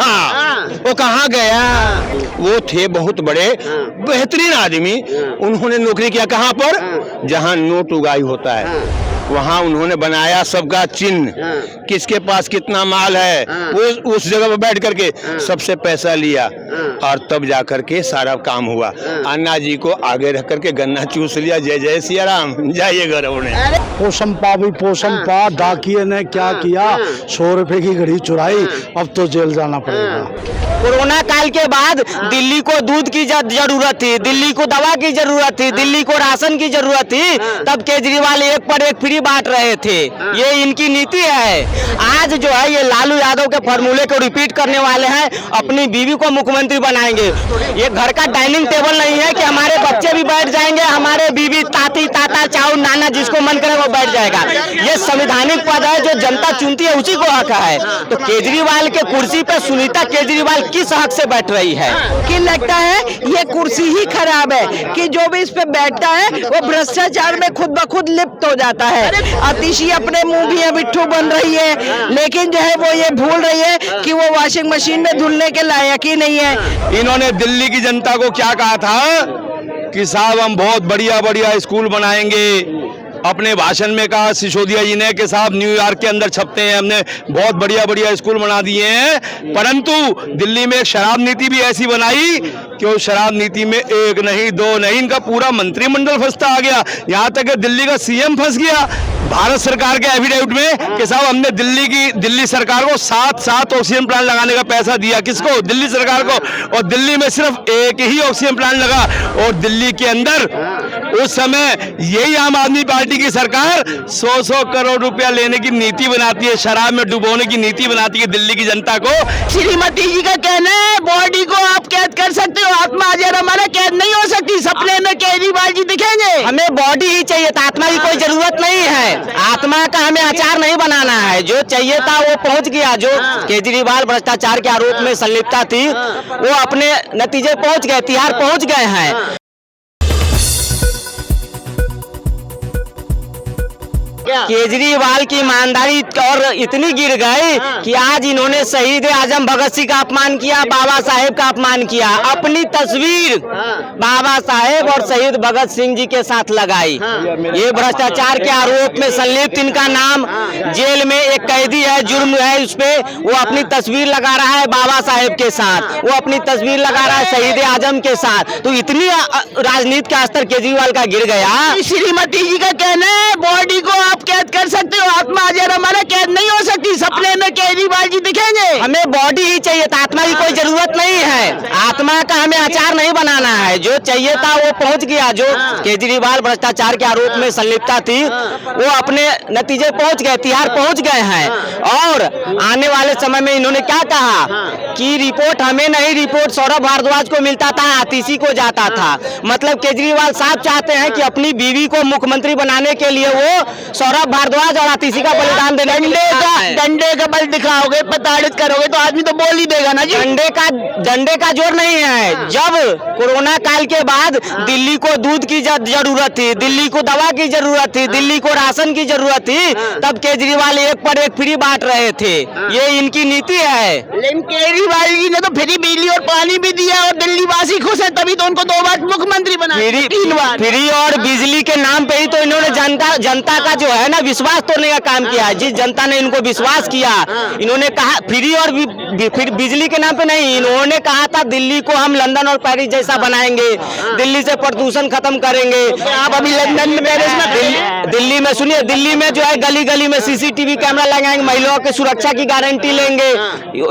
था, वो कहाँ गया? वो थे बहुत बड़े बेहतरीन आदमी, उन्होंने नौकरी किया कहाँ पर? जहाँ नोट उगाही होता है वहाँ उन्होंने बनाया सबका चिन्ह, किसके पास कितना माल है, वो उस जगह पर बैठ करके सबसे पैसा लिया और तब जा करके सारा काम हुआ। अन्ना जी को आगे रख करके गन्ना चूस लिया। जय जय सिया राम, जाइए घर उन्हें। पोषम पा भी पोषम पा, डाकिए ने क्या किया, 100 रुपए की घड़ी चुराई, अब तो जेल जाना पड़ेगा। कोरोना काल के बाद दिल्ली को दूध की जरूरत थी, दिल्ली को दवा की जरूरत थी, दिल्ली को राशन की जरूरत थी, तब केजरीवाल एक पर एक फ्री बांट रहे थे। ये इनकी नीति है। आज जो है ये लालू यादव के फॉर्मूले को रिपीट करने वाले हैं, अपनी बीवी को मुख्यमंत्री बनाएंगे। ये घर का डाइनिंग टेबल नहीं है कि हमारे बच्चे भी बैठ जाएंगे, हमारे बीवी ताती ताता चाऊ नाना जिसको मन करे वो बैठ जाएगा। ये संवैधानिक पद है, जो जनता चुनती है उसी को हक है। तो केजरीवाल के कुर्सी पे सुनीता केजरीवाल किस हक से बैठ रही है? कि लगता है ये कुर्सी ही खराब है कि जो भी इस पे बैठता है वो भ्रष्टाचार में खुद ब खुद लिप्त हो जाता है। अतिशी अपने मुंह भी बिट्ठू बन रही है, लेकिन जो है वो ये भूल रही है कि वो वॉशिंग मशीन में धुलने के लायक ही नहीं है। इन्होंने दिल्ली की जनता को क्या कहा था कि साहब हम बहुत बढ़िया बढ़िया स्कूल बनाएंगे। अपने भाषण में कहा सिसोदिया जी ने कि साहब न्यूयॉर्क के अंदर छपते हैं, हमने बहुत बढ़िया बढ़िया स्कूल बना दिए हैं। परंतु दिल्ली में एक शराब नीति भी ऐसी बनाई कि उस शराब नीति में एक नहीं दो नहीं, इनका पूरा मंत्रिमंडल फंसता आ गया। यहाँ तक कि दिल्ली का सीएम फंस गया भारत सरकार के एफिडेविट में कि साहब हमने दिल्ली सरकार को 7 ऑक्सीजन प्लांट लगाने का पैसा दिया। किसको? दिल्ली सरकार को। और दिल्ली में सिर्फ एक ही ऑक्सीजन प्लांट लगा। और दिल्ली के अंदर उस समय यही आम आदमी पार्टी की सरकार 100 करोड़ रुपया लेने की नीति बनाती है, शराब में डुबोने की नीति बनाती है दिल्ली की जनता को। श्रीमती जी का कहना है बॉडी को आप कैद कर सकते हो, आत्मा अजर हमारा कैद नहीं हो सकती। सपने में केजरीवाल जी दिखेंगे। हमें बॉडी ही चाहिए था, आत्मा की कोई जरूरत नहीं है। आत्मा का हमें अचार नहीं बनाना है, जो चाहिए था वो पहुंच गया। जो केजरीवाल भ्रष्टाचार के आरोप में संलिप्तता थी वो अपने नतीजे पहुंच गए, तिहाड़ पहुंच गए हैं। केजरीवाल की ईमानदारी और इतनी गिर गई कि आज इन्होंने शहीद आजम भगत सिंह का अपमान किया, बाबा साहेब का अपमान किया। अपनी तस्वीर बाबा साहेब और शहीद भगत सिंह जी के साथ लगाई। ये भ्रष्टाचार के आरोप में संलिप्त इनका नाम, जेल में एक कैदी है, जुर्म है उस पे, वो अपनी तस्वीर लगा रहा है बाबा साहेब के साथ, वो अपनी तस्वीर लगा रहा है शहीद आजम के साथ। तो इतनी राजनीति का स्तर केजरीवाल का गिर गया। श्रीमती जी का कहना है बॉडी को आप कैद कर सकते हो, आत्मा अजर हमारा कैद नहीं हो सकती। सपने में केजरीवाल जी दिखेंगे। हमें बॉडी ही चाहिए था, आत्मा की कोई जरूरत नहीं है। आत्मा का हमें अचार नहीं बनाना है, जो चाहिए था वो पहुंच गया। जो केजरीवाल भ्रष्टाचार के आरोप में संलिप्तता थी वो अपने नतीजे पहुंच गए, तिहाड़ पहुंच गए हैं। और आने वाले समय में इन्होंने क्या कहा कि रिपोर्ट हमें नहीं, रिपोर्ट सौरभ भारद्वाज को मिलता था, आतिशी को जाता था। मतलब केजरीवाल साहब चाहते हैं कि अपनी बीवी को मुख्यमंत्री बनाने के लिए वो सौरभ भारद्वाज और आतिशी का बलिदान देने। डंडे का बल दिखाओगे, प्रताड़ित करोगे तो आदमी तो बोल ही देगा ना जी। डंडे का जोर नहीं है। जब कोरोना काल के बाद दिल्ली को दूध की जरूरत थी, दिल्ली को दवा की जरूरत थी, दिल्ली को राशन की जरूरत थी, तब केजरीवाल एक पर एक फ्री बांट रहे थे। ये इनकी नीति है। लेकिन केजरीवाल जी ने तो फ्री बिजली और पानी भी दिया और दिल्ली वासी खुश है, तभी तो उनको 2 बार मुख्यमंत्री बनाया। 3 बार फ्री और बिजली के नाम पे ही तो इन्होंने जनता का जो है ना विश्वास तोड़ने का काम किया। जिस जनता ने इनको विश्वास किया, इन्होंने कहा फ्री और बिजली के नाम पे नहीं, इन्होंने कहा था दिल्ली को हम लंदन और पेरिस जैसा बनाएंगे, दिल्ली से प्रदूषण खत्म करेंगे। आप अभी लंदन में पेरिस में दिल्ली में सुनिए, दिल्ली में जो है गली गली में सीसीटीवी कैमरा लगाएंगे, महिलाओं की सुरक्षा की गारंटी लेंगे।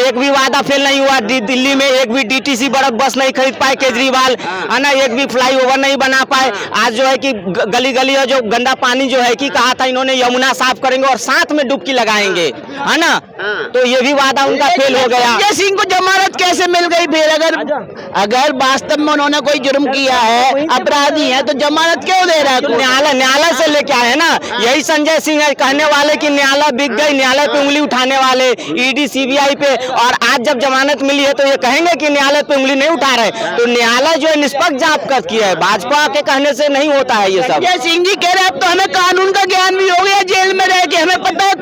एक भी वादा फेल नहीं हुआ। दिल्ली में एक भी डीटीसी बस नहीं खरीद पाए केजरीवाल, है ना, एक भी फ्लाईओवर नहीं बना पाए। आज जो है कि गली गली जो गंदा पानी जो है कि कहा था इन्होंने यमुना साफ करेंगे और साथ में डुबकी लगाएंगे, है ना, तो ये भी वादा उनका फेल हो गया। संजय सिंह को जमानत कैसे मिल गई फिर? अगर वास्तव में उन्होंने कोई जुर्म किया है, अपराधी है, तो जमानत क्यों दे रहा है? न्यायालय से लेके आए ना। यही संजय सिंह है कहने वाले कि न्यायालय बिक गई, न्यायालय पे उंगली उठाने वाले, ईडी सीबीआई पे। और आज जब जमानत मिली है तो ये कहेंगे कि न्यायालय पे उंगली नहीं उठा रहे। तो न्यायालय जो है निष्पक्ष जांच करती है, भाजपा के कहने से नहीं होता है ये सब। संजय सिंह जी कह रहे अब तो हमें कानून का ज्ञान भी हो गया, जेल में रह के हमें पता है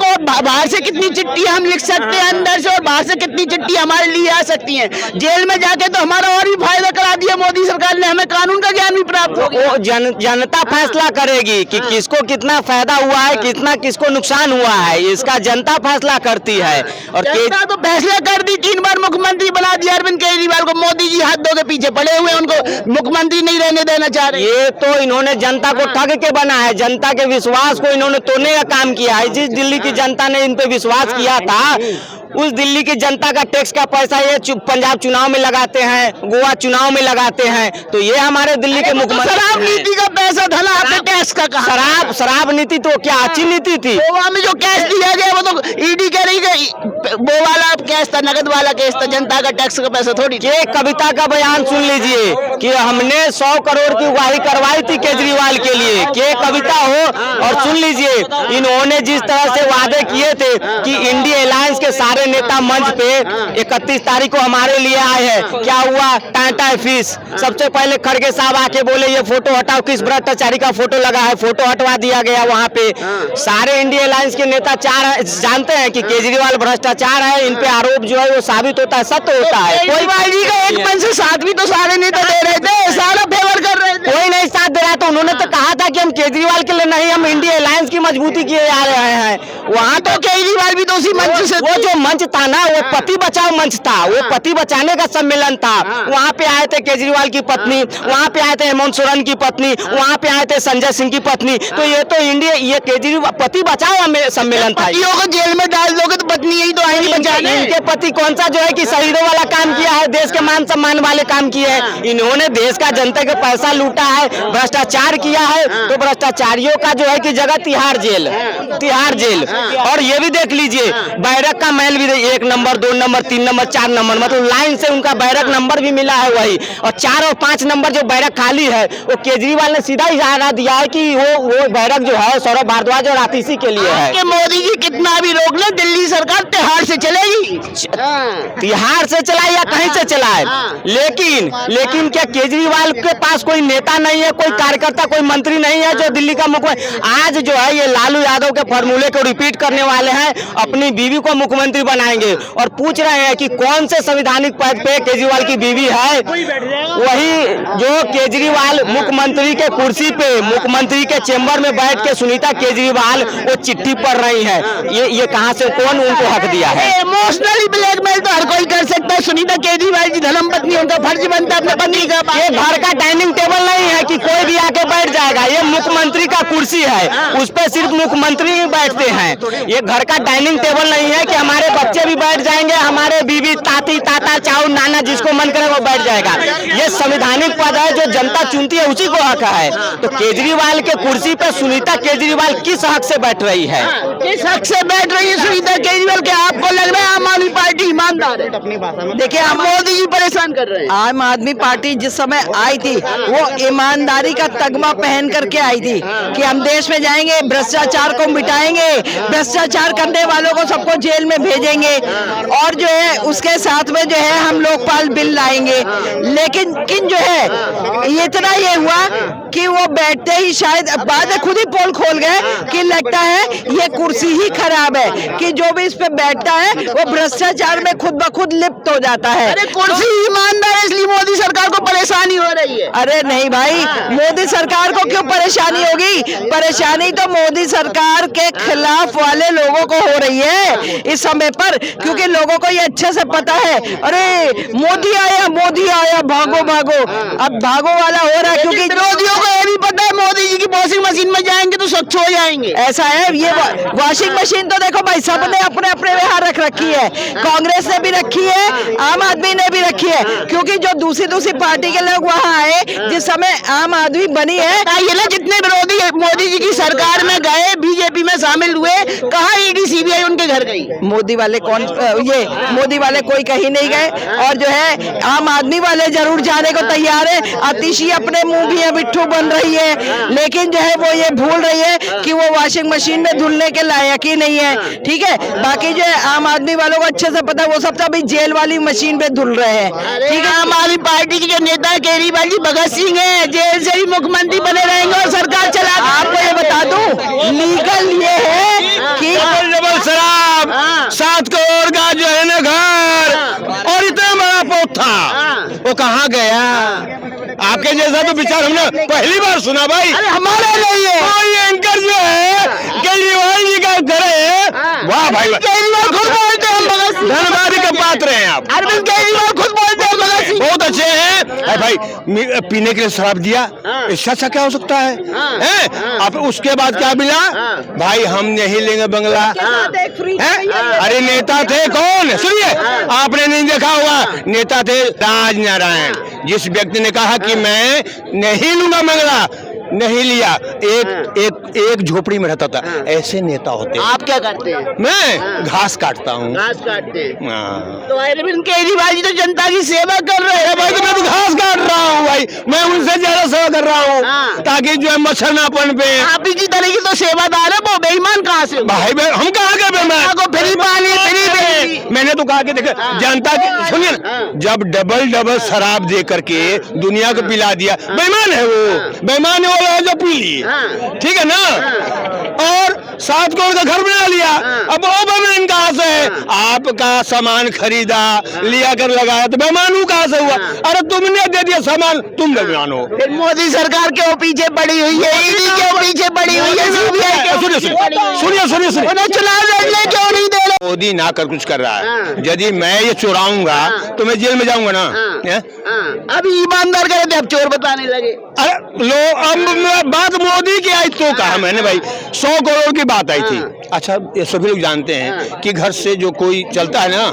बाहर से कितनी चिट्ठी हम लिख सकते हैं अंदर से, और बाहर से कितनी चिट्ठी हमारे लिए आ सकती हैं। जेल में जाके तो हमारा और भी फायदा करा दिया मोदी सरकार ने, हमें कानून का ज्ञान भी प्राप्त हो गया। वो जनता फैसला करेगी कि किसको कितना फायदा हुआ है, कितना किसको नुकसान हुआ है, इसका जनता फैसला करती है। और जनता तो फैसला कर दी, 3 बार मुख्यमंत्री बना दिया अरविंद केजरीवाल को। मोदी जी हाथ धो के पीछे पड़े हुए, उनको मुख्यमंत्री नहीं रहने देना चाह रहे। ये तो इन्होंने जनता को ठग के बना है, जनता के विश्वास को इन्होंने तोड़ने का काम किया है। जिस दिल्ली की जनता ने इन पे विश्वास किया था, उस दिल्ली की जनता का टैक्स का पैसा ये पंजाब चुनाव में लगाते हैं, गोवा चुनाव में लगाते हैं, तो ये हमारे दिल्ली के मुख्यमंत्री। शराब नीति का पैसा धला आपने टैक्स का कहा। शराब नीति तो क्या अच्छी नीति थी। गोवा में जो कैश दिया गया वो तो ईडी कह रही है वो वाला कैश था, नगद वाला कैश था, जनता का टैक्स का पैसा थोड़ी। ये कविता का बयान सुन लीजिए कि हमने 100 करोड़ की उगाही करवाई थी केजरीवाल के लिए, के कविता हो। और सुन लीजिए, इन्होंने जिस तरह से वादे किए थे कि इंडिया अलायंस के सारे नेता मंच पे 31 तारीख को हमारे लिए आए हैं, क्या हुआ? टाटा फीस। सबसे पहले खड़गे साहब आके बोले ये फोटो हटाओ, किस भ्रष्टाचारी का फोटो लगा है, फोटो हटवा दिया गया वहाँ पे। सारे इंडिया अलायंस के नेता जानते हैं कि केजरीवाल भ्रष्टाचार है, इन पे आरोप जो है वो साबित होता है, सत्य होता है। केजरीवाल जी का 1 से 7 भी तो सारे नेता दे रहे थे, सारा फेवर कर रहे थे। कोई नहीं साथ दे रहा, तो उन्होंने तो कहा था कि हम केजरीवाल के लिए नहीं, हम इंडिया अलायंस की मजबूती किए जा रहे हैं। वहाँ तो केजरीवाल भी तो उसी मंच से, वो जो मंच था ना, वो पति बचाओ मंच था, वो पति बचाने का सम्मेलन था। वहाँ पे आए थे केजरीवाल की पत्नी, वहाँ पे आए थे हेमंत सोरेन की पत्नी, वहाँ पे आए थे संजय सिंह की पत्नी। तो ये तो ये केजरीवाल पति बचाओ सम्मेलन था। पतियों को जेल में डाल दोगे तो पत्नी यही तो आएंगी बचाने। इनके पति कौन सा जो है कि शहीदों वाला काम किया है, देश के मान सम्मान वाले काम किए हैं। इन्होंने देश का जनता का पैसा लूटा है, भ्रष्टाचार किया है, तो भ्रष्टाचारियों का जो है कि जगह तिहाड़ जेल। और ये भी देख लीजिए, बैरक का महल भी 1 नंबर 2 नंबर 3 नंबर 4 नंबर, मतलब लाइन से उनका बैरक नंबर भी मिला है वही। और 4 और 5 नंबर जो बैरक खाली है, वो केजरीवाल ने सीधा इशारा दिया है कि वो बैरक जो है सौरभ भारद्वाज और आतिशी के लिए है। मोदी जी कितना भी रोक ले, दिल्ली सरकार तिहाड़ से चलेगी। तिहाड़ से चलाए या कहीं से चलाए, लेकिन क्या केजरीवाल के पास कोई नेता नहीं है, कोई कार्यकर्ता, कोई मंत्री नहीं है जो दिल्ली का मुख्यमंत्री। आज जो है ये लालू यादव के फॉर्मूले को रिपीट करने वाले हैं, अपनी बीवी को मुख्यमंत्री बनाएंगे। और पूछ रहे हैं कि कौन से संवैधानिक पद पे केजरीवाल की बीवी है, वही जो केजरीवाल मुख्यमंत्री के कुर्सी पे, मुख्यमंत्री के चेंबर में बैठ के सुनीता केजरीवाल वो चिट्ठी पढ़ रही है। ये कहां से, कौन उनको हक दिया है? इमोशनली ब्लैकमेल तो हर कोई कर सकता है। सुनीता केजरीवाल जी धर्म पत्नी, उनका फर्ज बनता है अपने पत्नी का। ये घर का डाइनिंग टेबल नहीं है कि कोई भी आके बैठ जाएगा, ये मुख्यमंत्री का कुर्सी है, उस पर सिर्फ मुख्यमंत्री ही बैठते हैं। ये घर का डाइनिंग टेबल नहीं है कि हमारे बच्चे भी बैठ जाएंगे, हमारे बीवी, ताती, ताता, चाऊ, नाना, जिसको मन करे वो बैठ जाएगा। ये संवैधानिक पद है, जो जनता चुनती है उसी को हक है। तो केजरीवाल के कुर्सी पे सुनीता केजरीवाल किस हक से बैठ रही है? किस हक से बैठ रही है सुनीता केजरीवाल? क्या आपको लग रहा है आम आदमी पार्टी ईमानदार है? देखिए, हम मोदी जी परेशान कर रहे हैं। आम आदमी पार्टी जिस समय आई थी, वो ईमानदारी का तगमा पहन करके आई थी कि हम देश में जाएंगे, भ्रष्टाचार को मिटाएंगे, भ्रष्टाचार करने वालों को सबको जेल में भेजेंगे, और जो है उसके साथ में जो है हम लोकपाल बिल लाएंगे। लेकिन जो है इतना ये हुआ कि वो बैठते ही शायद बाद में खुद ही पोल खोल गए कि लगता है ये कुर्सी ही खराब है, कि जो भी इस पे बैठता है वो भ्रष्टाचार में खुद ब खुद लिप्त हो जाता है। अरे कुर्सी ईमानदार है, इसलिए मोदी सरकार को परेशानी हो रही है। अरे नहीं भाई, मोदी सरकार को क्यों परेशानी होगी? परेशानी तो मोदी सरकार के खिलाफ वाले लोगों को हो रही है इस समय पर, क्योंकि लोगों को ये अच्छे से पता है, अरे मोदी आया, भागो भागो। अब भागो वाला हो रहा है, क्योंकि विरोधियों को ये भी पता है मोदी जी की वॉशिंग मशीन में जाएंगे तो स्वच्छ हो जाएंगे। ऐसा है, ये वॉशिंग मशीन तो देखो भाई, सबने अपने अपने यहाँ रख रखी है, कांग्रेस ने भी रखी है, आम आदमी ने भी रखी है, क्योंकि जो दूसरी पार्टी के लोग वहाँ आए जिस समय आम आदमी बनी है, ये ना जितने विरोधी मोदी जी की सरकार में गए, बीजेपी में शामिल हुए, कहाँ ईडी सीबीआई उनके घर गई? मोदी वाले मोदी वाले कोई कहीं नहीं गए, और जो है आम आदमी वाले जरूर जाने को तैयार है। आतिशी अपने मुंह भी बिट्ठू बन रही है, लेकिन जो है वो ये भूल रही है कि वो वॉशिंग मशीन में धुलने के लायक ही नहीं है। ठीक है, बाकी जो है आम आदमी वालों को अच्छे से पता है, वो सब अभी जेल वाली मशीन पे धुल रहे हैं। ठीक है, आम आदमी पार्टी के जो नेता केजरीवाल जी भगत सिंह है, जेल से ही मुख्यमंत्री बने रहेंगे और सरकार चला। आपको ये बता दूं, लीगल ये है कि गया। आपके जैसा तो विचार हमने पहली बार सुना भाई। अरे हमारे नहीं है, कोई एंकर जो है केजरीवाल जी का घर है, वाह भाई वाह। केजरीवाल खुद बोलते हैं भगत सिंह, धन्यवाद का पात्र हैं आप। अरविंद केजरीवाल खुद बोलते हैं भगत सिंह। बहुत अच्छे हैं। अरे भाई पीने के लिए शराब दिया, इससे अच्छा क्या हो सकता है? हैं? अब उसके बाद क्या मिला? भाई हम नहीं लेंगे बंगला। हैं? अरे नेता थे कौन? सुनिए, आपने नहीं देखा होगा, नेता थे राज नारायण, जिस व्यक्ति ने कहा कि मैं नहीं लूंगा बंगला, नहीं लिया, एक झोपड़ी में रहता था। ऐसे नेता होते हैं। आप क्या करते हैं? मैं घास काटता हूँ। घास काटते हैं। हाँ। तो अरविंद केजरीवाल जी तो जनता की सेवा कर रहे हैं भाई, तो मैं तो घास काट रहा हूँ भाई, मैं उनसे ज्यादा सेवा कर रहा हूँ, हाँ। ताकि जो है मच्छर ना पनपे। आप ही की तरह की तो सेवादार है, वो बेईमान कहाँ से? भाई हम कहाँ गए बेईमान? को फ्री पानी, फ्री बिजली। मैंने तो कहा कि देखो जनता की सुनिए ना, जब डबल शराब दे करके दुनिया को पिला दिया, बेईमान है वो, बेईमान है वो जो पी ली, ठीक है ना, और 7 करोड़ का घर बना लिया। अब वो बेईमान कहाँ से है? आपका सामान खरीदा, लिया कर लगाया, तो बेईमान हूँ कहाँ से हुआ? अरे तुमने दे दिया सामान, तुम बेईमान हो। फिर मोदी सरकार क्यों पीछे पड़ी हुई है? ईडी क्यों पीछे पड़ी हुई है? सीबीआई क्यों पीछे पड़ी हुई है? सुनिए, उन्हें चुनाव लड़ने क्यों नहीं दे रहे? मोदी ना कर कुछ कर रहा है। यदि मैं ये चुराऊंगा तो मैं जेल में जाऊंगा ना। हैं? अभी ईमानदार करे थे, अब चोर बताने लगे। अरे लो, अब बात मोदी की आई तो कहा मैंने भाई, 100 करोड़ की बात आई थी। अच्छा, ये सभी लोग जानते हैं कि घर से जो कोई चलता है ना,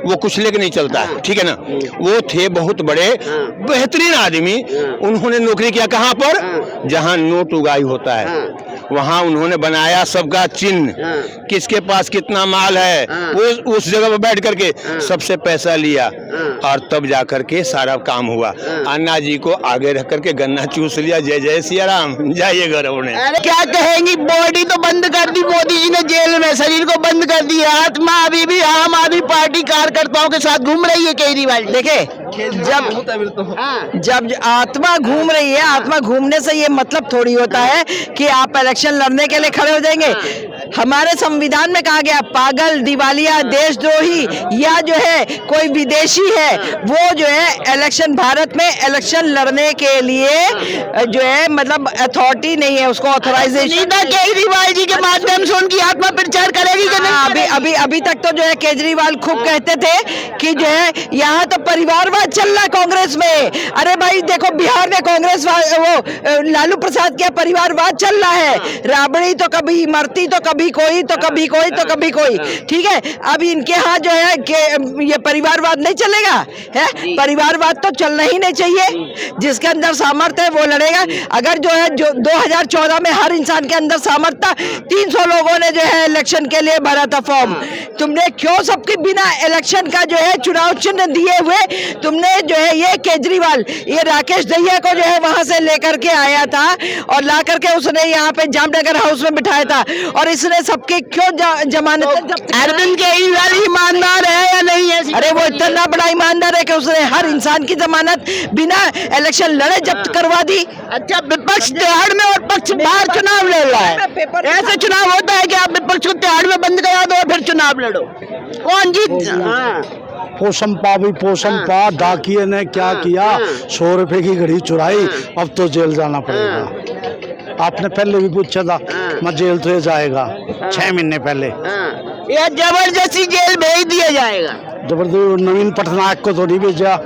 वो कुछ लेके नहीं चलता है, ठीक है ना। वो थे बहुत बड़े बेहतरीन आदमी, उन्होंने नौकरी किया कहाँ पर? जहाँ नोट उगाई होता है, वहाँ उन्होंने बनाया सबका चिन्ह, किसके पास कितना माल है, वो उस जगह पर बैठ करके सबसे पैसा लिया, और तब जा करके सारा काम हुआ। अन्ना जी को आगे रख करके गन्ना चूस लिया। जय जय सिया राम, जाइए घर अपने। अरे क्या कहेंगी, बॉडी तो बंद कर दी मोदी जी ने जेल में, शरीर को बंद कर दिया। आत्मा अभी भी आम आदमी पार्टी कार्यकर्ताओं के साथ घूम रही है केजरीवाल। देखे, जब आत्मा घूम रही है, आत्मा घूमने से ये मतलब थोड़ी होता है कि आप इलेक्शन लड़ने के लिए खड़े हो जाएंगे। हमारे संविधान में कहा गया, पागल, दिवालिया, देशद्रोही या जो है कोई विदेशी है, वो जो है इलेक्शन, भारत में इलेक्शन लड़ने के लिए जो है मतलब अथॉरिटी नहीं है, उसको ऑथराइजेशन। केजरीवाल जी के माध्यम से उनकी आत्मा प्रचार करेगी कि नहीं? अभी तक तो जो है केजरीवाल खूब कहते थे कि जो है यहाँ तो परिवारवाद चल रहा है कांग्रेस में। अरे भाई देखो, बिहार में कांग्रेस वो लालू प्रसाद क्या परिवारवाद चल रहा है? राबड़ी तो कभी मरती, तो कभी कोई, तो कभी कोई, तो कभी कोई, ठीक है। अब इनके यहाँ जो है कि ये परिवारवाद नहीं चलेगा है, परिवारवाद तो चलना ही नहीं चाहिए। जिसके अंदर सामर्थ्य है वो लड़ेगा। अगर जो है जो 2014 में हर इंसान के अंदर सामर्थ्य था, 300 लोगों ने जो है इलेक्शन के लिए भरा था फॉर्म, तुमने क्यों सबके बिना इलेक्शन का जो है चुनाव चिन्ह दिए हुए तुमने जो है ये केजरीवाल, ये राकेश दहिया को जो है वहां से लेकर के आया था और ला करके उसने यहाँ पे जामनगर हाउस में बिठाया था, और इसने सबके क्यों जमानत जब्त? अरविंद केजरीवाल ईमानदार है या नहीं है? अरे वो इतना बड़ा ईमानदार है कि उसने हर इंसान की जमानत बिना इलेक्शन लड़े जब्त करवा दी। अच्छा, विपक्ष तिहाड़ में और पक्ष बाहर चुनाव लड़ रहा है। ऐसे चुनाव होता है कि आप विपक्ष को तिहाड़ में बंद करा दो और फिर चुनाव लड़ो, कौन जीत? पोषण डाकिए ने क्या किया, 100 रुपए की घड़ी चुराई, अब तो जेल जाना पड़ेगा। आपने पहले भी पूछा था, मैं जेल तो जाएगा 6 महीने पहले। या जबरदस्ती जेल भेज दिया जाएगा? जबरदस्ती नवीन पटनायक को तो नहीं भेजा,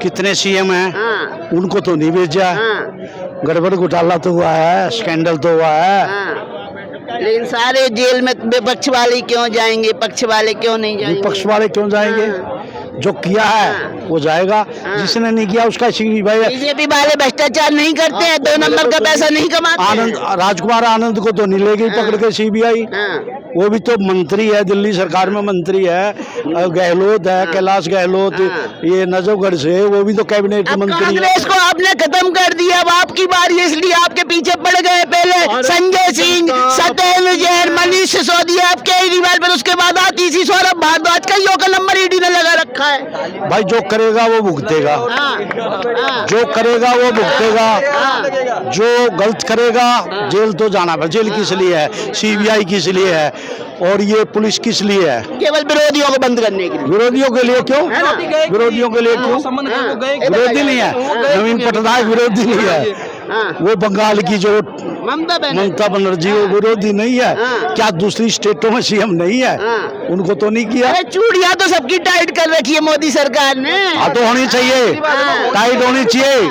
कितने सीएम हैं उनको तो नहीं भेजा। गड़बड़ घोटाला तो हुआ है, स्कैंडल तो हुआ है। लेकिन सारे जेल में विपक्ष वाले क्यों जाएंगे, पक्ष वाले क्यों नहीं जाएंगे? विपक्ष वाले क्यों जाएंगे? जो किया है वो जाएगा, जिसने नहीं किया उसका सीबी भाई। बीजेपी वाले भ्रष्टाचार नहीं करते हैं, 2 नंबर का पैसा नहीं कमाते। आनंद, राजकुमार आनंद को तो नहीं लेगी पकड़ के सीबीआई, वो भी तो मंत्री है, दिल्ली सरकार में मंत्री है। गहलोत है, कैलाश गहलोत, ये नजफगढ़ से, वो भी तो कैबिनेट मंत्री है। कांग्रेस को आपने खत्म कर दिया, अब आपकी बारी, इसलिए आपके पीछे पड़ गए। पहले संजय सिंह, सत्येंद्र जैन, मनीष सिसोदिया, अब केजरीवाल, पर उसके बाद आती सी सौरभ भारद्वाज, कईयों का नंबर ईडी ने लगा रखा। रखा है? भाई जो करेगा वो भुगतेगा, जो करेगा वो भुगतेगा, जो गलत करेगा जेल तो जाना पड़ेगा। जेल किस लिए है? सीबीआई किस लिए है? और ये पुलिस किस लिए है? केवल विरोधियों को बंद करने के लिए। विरोधियों के लिए क्यों? है ना? विरोधियों के लिए क्यों? विरोधी नहीं है, नवीन पटनायक विरोधी नहीं है, वो बंगाल की जो ममता बनर्जी वो विरोधी नहीं है। क्या दूसरी स्टेटों में सीएम नहीं है? उनको तो नहीं किया। अरे चूड़ियां तो सबकी टाइट कर रखी है मोदी सरकार ने। हाँ तो होनी चाहिए, टाइट होनी चाहिए।